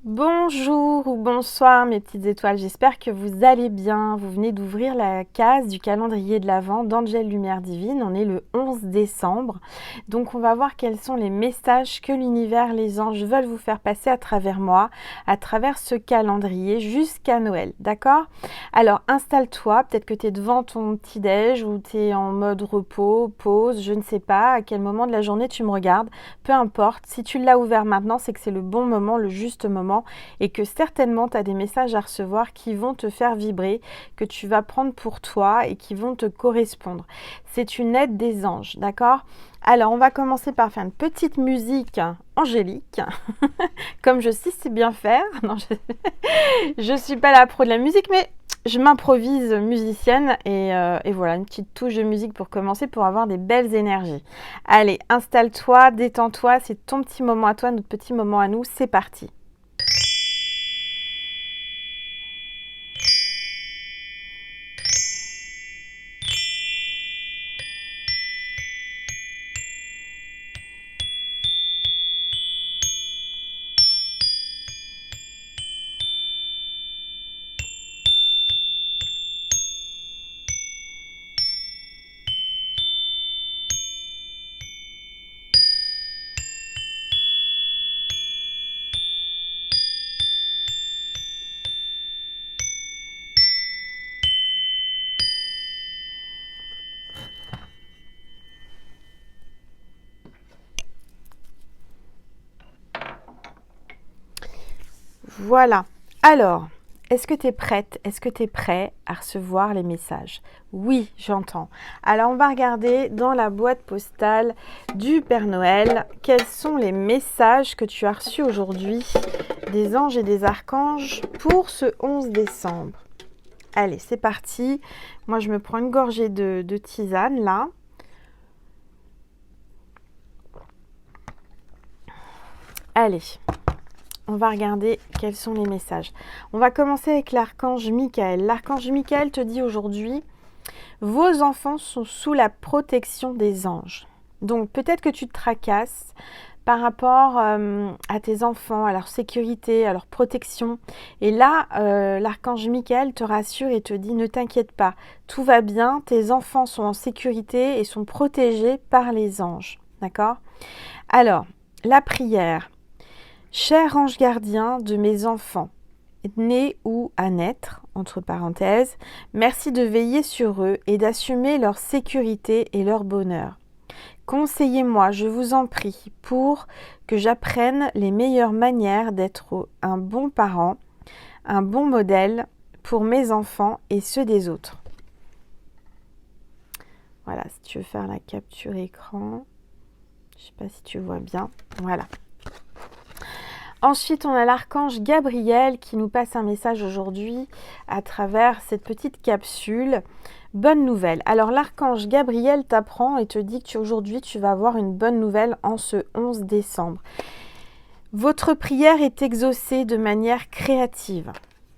Bonjour ou bonsoir mes petites étoiles, j'espère que vous allez bien. Vous venez d'ouvrir la case du calendrier de l'Avent d'Angel Lumière Divine. On est le 11 décembre. Donc on va voir quels sont les messages que l'univers, les anges veulent vous faire passer à travers moi, à travers ce calendrier jusqu'à Noël. D'accord? Alors installe-toi, peut-être que tu es devant ton petit-déj ou tu es en mode repos, pause, je ne sais pas à quel moment de la journée tu me regardes. Peu importe, si tu l'as ouvert maintenant, c'est que c'est le bon moment, le juste moment et que certainement tu as des messages à recevoir qui vont te faire vibrer, que tu vas prendre pour toi et qui vont te correspondre. C'est une aide des anges, d'accord? Alors, on va commencer par faire une petite musique angélique, comme je sais si bien faire. Non, je suis pas la pro de la musique, mais je m'improvise musicienne et voilà, une petite touche de musique pour commencer, pour avoir des belles énergies. Allez, installe-toi, détends-toi, c'est ton petit moment à toi, notre petit moment à nous, c'est parti. Voilà. Alors, est-ce que tu es prête? Est-ce que tu es prêt à recevoir les messages? Oui, j'entends. Alors, on va regarder dans la boîte postale du Père Noël quels sont les messages que tu as reçus aujourd'hui des anges et des archanges pour ce 11 décembre. Allez, c'est parti. Moi, je me prends une gorgée de tisane là. Allez. On va regarder quels sont les messages. On va commencer avec l'archange Michael. L'archange Michael te dit aujourd'hui, vos enfants sont sous la protection des anges. Donc peut-être que tu te tracasses par rapport à tes enfants, à leur sécurité, à leur protection. Et là, l'archange Michael te rassure et te dit, ne t'inquiète pas, tout va bien, tes enfants sont en sécurité et sont protégés par les anges. D'accord? Alors, la prière. Cher ange gardien de mes enfants, nés ou à naître, entre parenthèses, merci de veiller sur eux et d'assumer leur sécurité et leur bonheur. Conseillez-moi, je vous en prie, pour que j'apprenne les meilleures manières d'être un bon parent, un bon modèle pour mes enfants et ceux des autres. Voilà, si tu veux faire la capture écran, je ne sais pas si tu vois bien, voilà. Ensuite, on a l'archange Gabriel qui nous passe un message aujourd'hui à travers cette petite capsule. Bonne nouvelle. Alors, l'archange Gabriel t'apprend et te dit que aujourd'hui, tu vas avoir une bonne nouvelle en ce 11 décembre. Votre prière est exaucée de manière créative.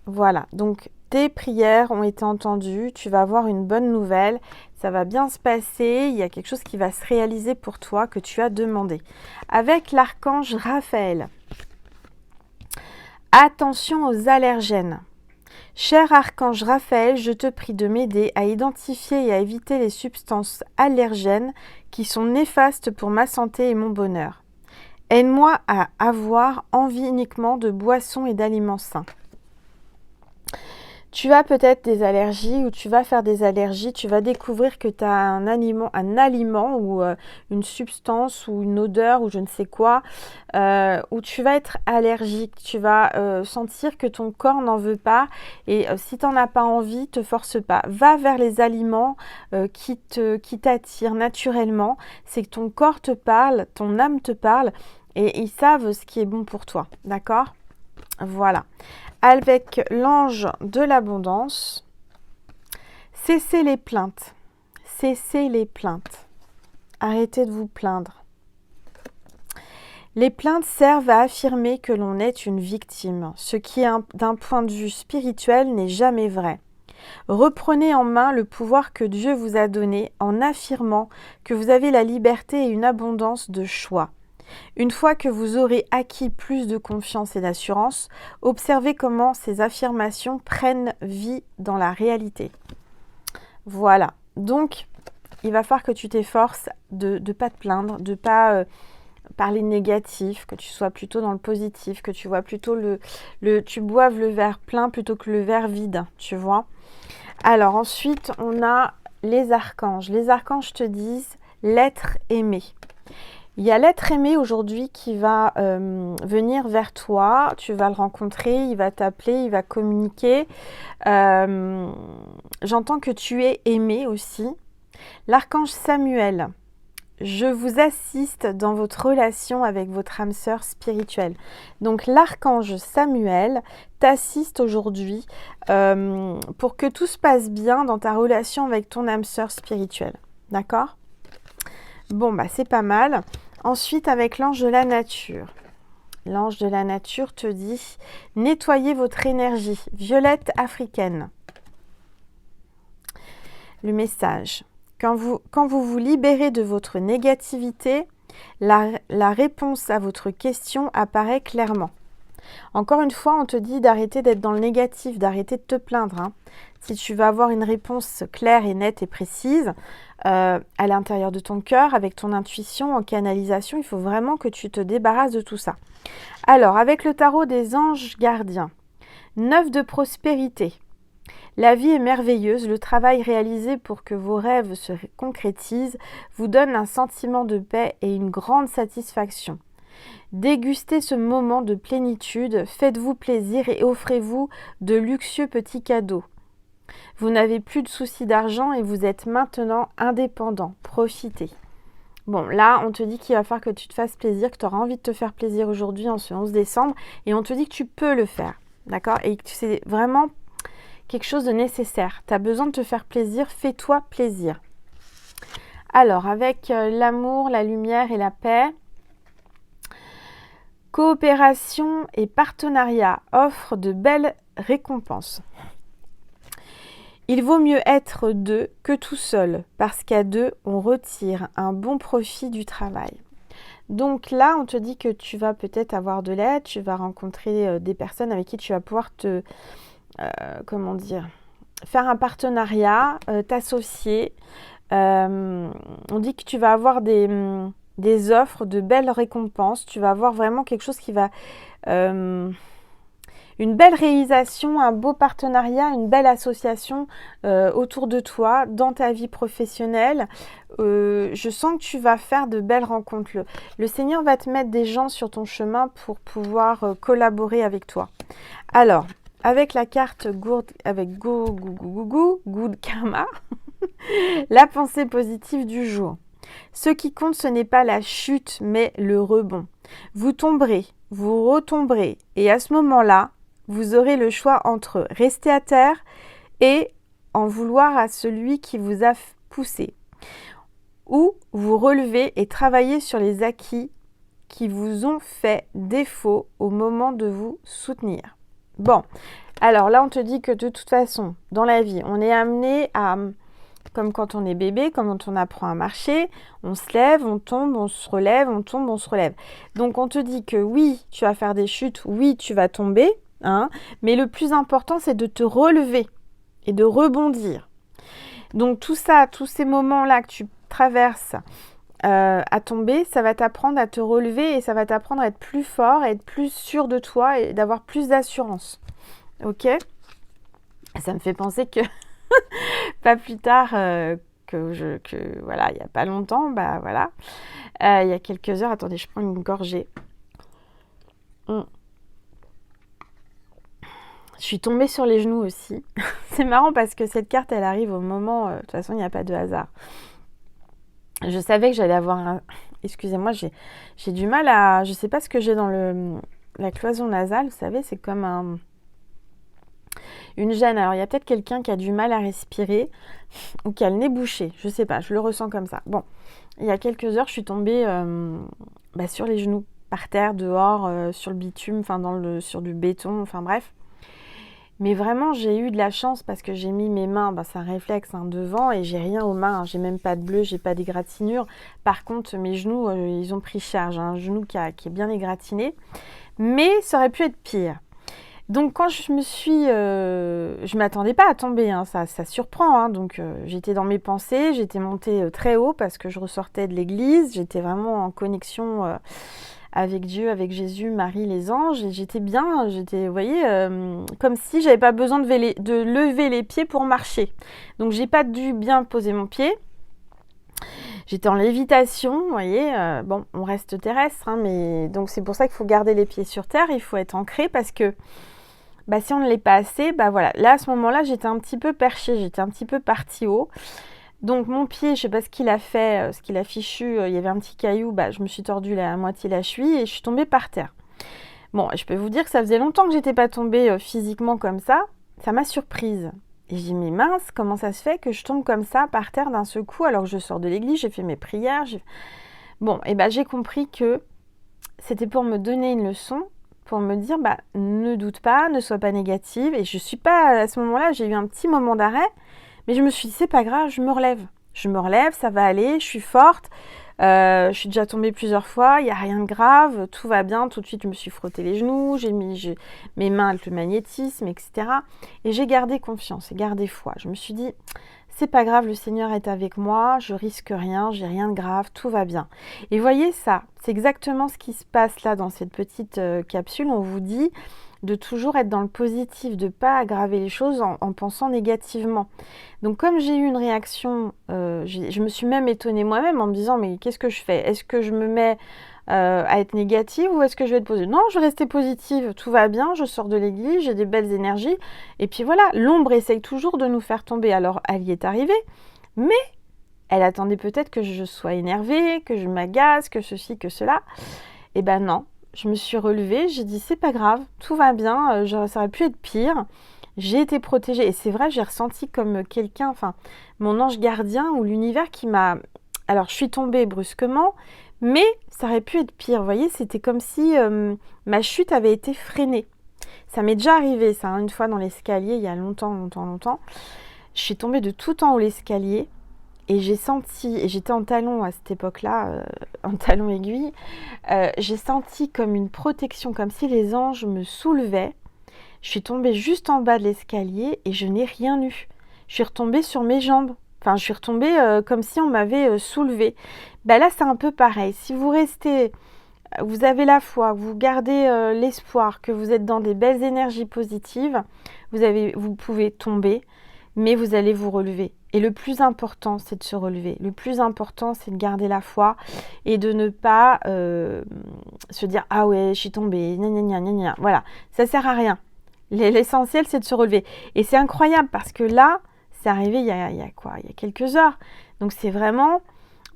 Voilà, donc tes prières ont été entendues, tu vas avoir une bonne nouvelle, ça va bien se passer, il y a quelque chose qui va se réaliser pour toi que tu as demandé. Avec l'archange Raphaël. Attention aux allergènes. Cher archange Raphaël, je te prie de m'aider à identifier et à éviter les substances allergènes qui sont néfastes pour ma santé et mon bonheur. Aide-moi à avoir envie uniquement de boissons et d'aliments sains. Tu as peut-être des allergies ou tu vas faire des allergies, tu vas découvrir que tu as un aliment ou une substance ou une odeur ou je ne sais quoi, où tu vas être allergique, tu vas sentir que ton corps n'en veut pas et si tu n'en as pas envie, te force pas. Va vers les aliments qui t'attirent naturellement, c'est que ton corps te parle, ton âme te parle et ils savent ce qui est bon pour toi, d'accord ? Voilà. Avec l'ange de l'abondance, cessez les plaintes. Cessez les plaintes. Arrêtez de vous plaindre. Les plaintes servent à affirmer que l'on est une victime, ce qui, d'un point de vue spirituel, n'est jamais vrai. Reprenez en main le pouvoir que Dieu vous a donné en affirmant que vous avez la liberté et une abondance de choix. Une fois que vous aurez acquis plus de confiance et d'assurance, observez comment ces affirmations prennent vie dans la réalité. Voilà. Donc, il va falloir que tu t'efforces de ne pas te plaindre, de ne pas parler négatif, que tu sois plutôt dans le positif, que tu vois plutôt tu boives le verre plein plutôt que le verre vide, tu vois. Alors ensuite, on a les archanges. Les archanges te disent l'être aimé. Il y a l'être aimé aujourd'hui qui va venir vers toi, tu vas le rencontrer, il va t'appeler, il va communiquer. J'entends que tu es aimé aussi. L'archange Samuel, je vous assiste dans votre relation avec votre âme sœur spirituelle. Donc l'archange Samuel t'assiste aujourd'hui pour que tout se passe bien dans ta relation avec ton âme sœur spirituelle. D'accord ? Bon, bah c'est pas mal. Ensuite, avec l'ange de la nature. L'ange de la nature te dit « Nettoyez votre énergie, violette africaine ». Le message. Quand vous vous libérez de votre négativité, la réponse à votre question apparaît clairement. Encore une fois, on te dit d'arrêter d'être dans le négatif, d'arrêter de te plaindre. Hein. Si tu veux avoir une réponse claire et nette et précise à l'intérieur de ton cœur, avec ton intuition, en canalisation, il faut vraiment que tu te débarrasses de tout ça. Alors, avec le tarot des anges gardiens, 9 de prospérité. La vie est merveilleuse, le travail réalisé pour que vos rêves se concrétisent vous donne un sentiment de paix et une grande satisfaction. Dégustez ce moment de plénitude, faites-vous plaisir et offrez-vous de luxueux petits cadeaux. Vous n'avez plus de soucis d'argent et vous êtes maintenant indépendant. Profitez. Bon, là, on te dit qu'il va falloir que tu te fasses plaisir, que tu auras envie de te faire plaisir aujourd'hui en ce 11 décembre et on te dit que tu peux le faire, d'accord ? Et que c'est vraiment quelque chose de nécessaire. Tu as besoin de te faire plaisir, fais-toi plaisir. Alors, avec l'amour, la lumière et la paix, coopération et partenariat offrent de belles récompenses. Il vaut mieux être deux que tout seul, parce qu'à deux, on retire un bon profit du travail. Donc là, on te dit que tu vas peut-être avoir de l'aide, tu vas rencontrer des personnes avec qui tu vas pouvoir faire un partenariat, t'associer. On dit que tu vas avoir des offres, de belles récompenses. Tu vas avoir vraiment quelque chose qui va... une belle réalisation, un beau partenariat, une belle association autour de toi, dans ta vie professionnelle. Je sens que tu vas faire de belles rencontres. Le Seigneur va te mettre des gens sur ton chemin pour pouvoir collaborer avec toi. Alors, avec la carte Good Karma, la pensée positive du jour. Ce qui compte, ce n'est pas la chute, mais le rebond. Vous tomberez, vous retomberez, et à ce moment-là, vous aurez le choix entre rester à terre et en vouloir à celui qui vous a poussé, ou vous relever et travailler sur les acquis qui vous ont fait défaut au moment de vous soutenir. Bon, alors là on te dit que de toute façon, dans la vie, on est amené à, comme quand on est bébé, comme quand on apprend à marcher, on se lève, on tombe, on se relève, on tombe, on se relève. Donc on te dit que oui, tu vas faire des chutes, oui, tu vas tomber, hein, mais le plus important, c'est de te relever et de rebondir. Donc tout ça, tous ces moments-là que tu traverses à tomber, ça va t'apprendre à te relever et ça va t'apprendre à être plus fort, à être plus sûr de toi et d'avoir plus d'assurance. Ok ? Ça me fait penser que pas plus tard voilà, il n'y a pas longtemps, bah voilà, il y a quelques heures, attendez, je prends une gorgée. Je suis tombée sur les genoux aussi. C'est marrant parce que cette carte, elle arrive au moment, de toute façon, il n'y a pas de hasard. Je savais que j'allais avoir un... Excusez-moi, j'ai du mal à... Je ne sais pas ce que j'ai dans la cloison nasale, vous savez, c'est comme une gêne. Alors, il y a peut-être quelqu'un qui a du mal à respirer ou qui a le nez bouché. Je ne sais pas, je le ressens comme ça. Bon, il y a quelques heures, je suis tombée sur les genoux, par terre, dehors, sur le bitume, sur du béton, enfin bref. Mais vraiment, j'ai eu de la chance parce que j'ai mis mes mains, c'est un réflexe devant et j'ai rien aux mains. J'ai même pas de bleu, j'ai pas d'égratignure. Par contre, mes genoux, ils ont pris cher. J'ai un genou qui est bien égratigné. Mais ça aurait pu être pire. Donc quand je m'attendais pas à tomber, ça surprend. Donc j'étais dans mes pensées, j'étais montée très haut parce que je ressortais de l'église. J'étais vraiment en connexion avec Dieu, avec Jésus, Marie, les anges, et j'étais bien, vous voyez, comme si j'avais pas besoin de lever les pieds pour marcher. Donc j'ai pas dû bien poser mon pied. J'étais en lévitation, vous voyez, bon, on reste terrestre, mais donc c'est pour ça qu'il faut garder les pieds sur terre, il faut être ancré parce que si on ne l'est pas assez, voilà. Là, à ce moment-là, j'étais un petit peu perchée, j'étais un petit peu partie haut. Donc mon pied, je sais pas ce qu'il a fait, ce qu'il a fichu, il y avait un petit caillou, je me suis tordu à moitié la cheville et je suis tombée par terre. Bon, je peux vous dire que ça faisait longtemps que j'étais pas tombée physiquement comme ça m'a surprise. Et j'ai dit, mais mince, comment ça se fait que je tombe comme ça par terre d'un seul coup alors que je sors de l'église, j'ai fait mes prières. Bon, et j'ai compris que c'était pour me donner une leçon, pour me dire, ne doute pas, ne sois pas négative. Et je suis pas, à ce moment-là, j'ai eu un petit moment d'arrêt. Mais je me suis dit, c'est pas grave, je me relève. Je me relève, ça va aller, je suis forte. Je suis déjà tombée plusieurs fois, il n'y a rien de grave, tout va bien. Tout de suite, je me suis frotté les genoux, j'ai mis mes mains avec le magnétisme, etc. Et j'ai gardé confiance et gardé foi. Je me suis dit, c'est pas grave, le Seigneur est avec moi, je risque rien, j'ai rien de grave, tout va bien. Et voyez ça, c'est exactement ce qui se passe là dans cette petite capsule. On vous dit de toujours être dans le positif, de ne pas aggraver les choses en pensant négativement. Donc comme j'ai eu une réaction, je me suis même étonnée moi-même en me disant mais qu'est-ce que je fais? Est-ce que je me mets à être négative ou est-ce que je vais être positive? Non, je vais rester positive, tout va bien, je sors de l'église, j'ai des belles énergies. Et puis voilà, l'ombre essaye toujours de nous faire tomber. Alors elle y est arrivée, mais elle attendait peut-être que je sois énervée, que je m'agace, que ceci, que cela. Et non. Je me suis relevée, j'ai dit c'est pas grave, tout va bien, ça aurait pu être pire. J'ai été protégée et c'est vrai, j'ai ressenti comme quelqu'un, mon ange gardien ou l'univers qui m'a... Alors je suis tombée brusquement, mais ça aurait pu être pire. Vous voyez, c'était comme si ma chute avait été freinée. Ça m'est déjà arrivé ça, une fois dans l'escalier, il y a longtemps. Je suis tombée de tout en haut l'escalier. Et j'ai senti, et j'étais en talon à cette époque-là, en talon aiguille, j'ai senti comme une protection, comme si les anges me soulevaient. Je suis tombée juste en bas de l'escalier et je n'ai rien eu. Je suis retombée sur mes jambes. Je suis retombée comme si on m'avait soulevée. Là, c'est un peu pareil. Si vous restez, vous avez la foi, vous gardez l'espoir, que vous êtes dans des belles énergies positives, vous pouvez tomber, mais vous allez vous relever. Et le plus important, c'est de se relever. Le plus important, c'est de garder la foi et de ne pas se dire « Ah ouais, je suis tombée, gna gna gna gna ». Voilà, ça sert à rien. L'essentiel, c'est de se relever. Et c'est incroyable parce que là, c'est arrivé il y a quelques heures. Donc c'est vraiment...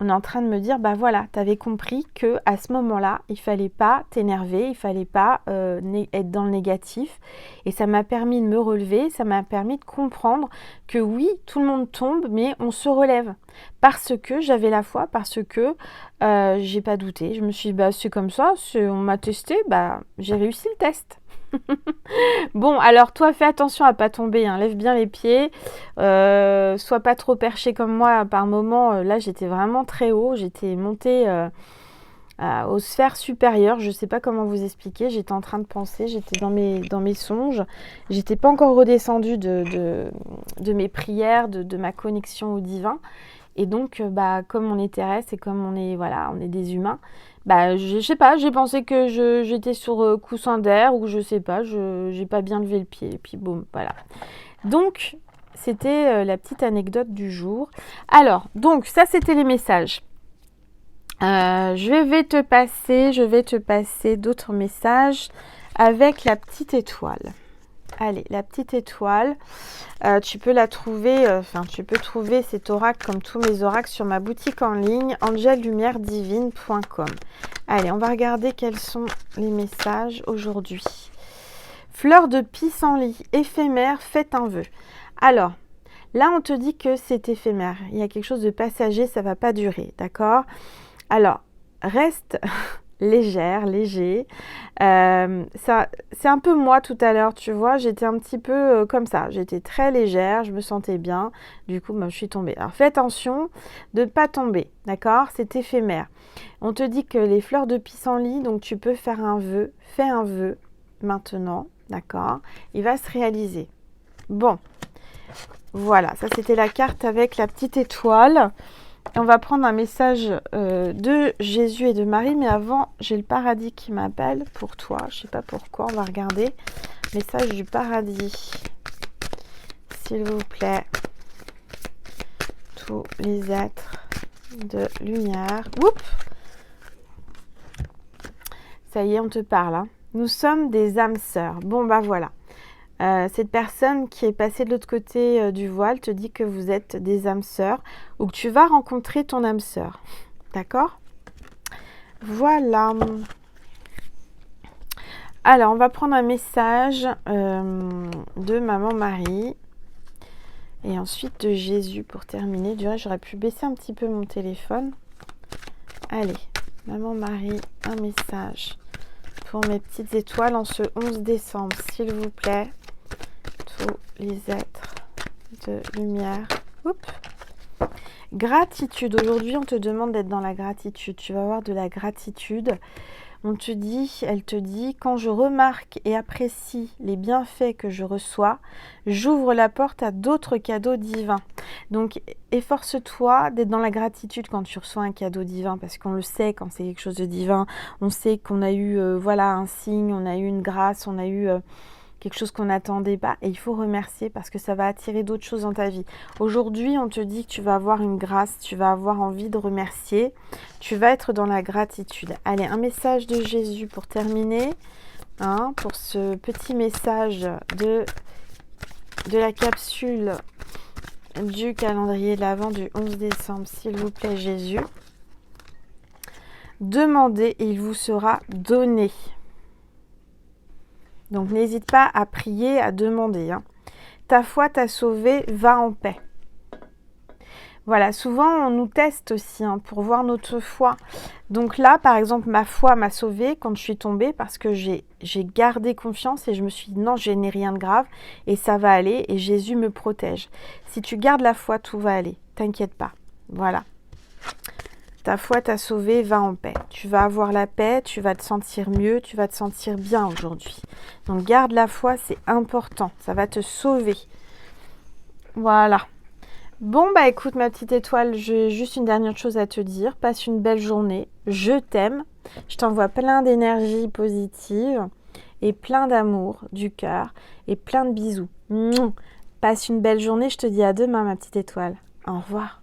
On est en train de me dire, voilà, tu avais compris qu'à ce moment-là, il ne fallait pas t'énerver, il ne fallait pas être dans le négatif. Et ça m'a permis de me relever, ça m'a permis de comprendre que oui, tout le monde tombe, mais on se relève. Parce que j'avais la foi, parce que j'ai pas douté. Je me suis dit, c'est comme ça, on m'a testé, j'ai réussi le test. Bon, alors toi, fais attention à pas tomber, lève bien les pieds, sois pas trop perché comme moi par moment. Là, j'étais vraiment très haut, j'étais montée aux sphères supérieures, je sais pas comment vous expliquer, j'étais en train de penser, j'étais dans mes songes, j'étais pas encore redescendue de mes prières, de ma connexion au divin. Et donc, comme on est terrestre et comme on est des humains, je sais pas, j'ai pensé que j'étais sur coussin d'air ou je sais pas, j'ai pas bien levé le pied. Et puis boum, voilà. Donc, c'était la petite anecdote du jour. Alors, donc, ça, c'était les messages. Je vais te passer d'autres messages avec la petite étoile. Allez, la petite étoile, tu peux la trouver, tu peux trouver cet oracle comme tous mes oracles sur ma boutique en ligne, angellumieredivine.com. Allez, on va regarder quels sont les messages aujourd'hui. Fleur de pissenlit, éphémère, faites un vœu. Alors, là, on te dit que c'est éphémère. Il y a quelque chose de passager, ça ne va pas durer, d'accord? Alors, reste légère, léger. C'est un peu moi tout à l'heure, tu vois, j'étais un petit peu comme ça. J'étais très légère, je me sentais bien. Du coup, je suis tombée. Alors, fais attention de ne pas tomber, d'accord? C'est éphémère. On te dit que les fleurs de pissenlit, donc tu peux faire un vœu. Fais un vœu maintenant, d'accord? Il va se réaliser. Bon, voilà, ça c'était la carte avec la petite étoile. On va prendre un message de Jésus et de Marie, mais avant, j'ai le paradis qui m'appelle pour toi. Je ne sais pas pourquoi, on va regarder. Message du paradis. S'il vous plaît, tous les êtres de lumière. Oups! Ça y est, on te parle. Hein. Nous sommes des âmes sœurs. Bon, bah voilà. Cette personne qui est passée de l'autre côté du voile te dit que vous êtes des âmes sœurs ou que tu vas rencontrer ton âme sœur. D'accord? Voilà. Alors, on va prendre un message de Maman Marie et ensuite de Jésus pour terminer. Du reste, j'aurais pu baisser un petit peu mon téléphone. Allez, Maman Marie, un message pour mes petites étoiles en ce 11 décembre, s'il vous plaît. Tous les êtres de lumière. Oups. Gratitude. Aujourd'hui, on te demande d'être dans la gratitude. Tu vas avoir de la gratitude. Elle te dit, quand je remarque et apprécie les bienfaits que je reçois, j'ouvre la porte à d'autres cadeaux divins. Donc, efforce-toi d'être dans la gratitude quand tu reçois un cadeau divin, parce qu'on le sait quand c'est quelque chose de divin. On sait qu'on a eu un signe, on a eu une grâce, on a eu quelque chose qu'on n'attendait pas, et il faut remercier parce que ça va attirer d'autres choses dans ta vie. Aujourd'hui, on te dit que tu vas avoir une grâce, tu vas avoir envie de remercier, tu vas être dans la gratitude. Allez, un message de Jésus pour terminer, hein, pour ce petit message de la capsule du calendrier de l'Avent du 11 décembre, s'il vous plaît Jésus. Demandez et il vous sera donné. Donc, n'hésite pas à prier, à demander. Hein. Ta foi t'a sauvé, va en paix. Voilà, souvent, on nous teste aussi pour voir notre foi. Donc là, par exemple, ma foi m'a sauvée quand je suis tombée parce que j'ai gardé confiance et je me suis dit non, je n'ai rien de grave et ça va aller et Jésus me protège. Si tu gardes la foi, tout va aller. T'inquiète pas. Voilà. Ta foi t'a sauvé, va en paix. Tu vas avoir la paix, tu vas te sentir mieux, tu vas te sentir bien aujourd'hui. Donc garde la foi, c'est important, ça va te sauver. Voilà. Bon, bah écoute ma petite étoile, j'ai juste une dernière chose à te dire. Passe une belle journée, je t'aime. Je t'envoie plein d'énergie positive et plein d'amour du cœur et plein de bisous. Passe une belle journée, je te dis à demain ma petite étoile. Au revoir.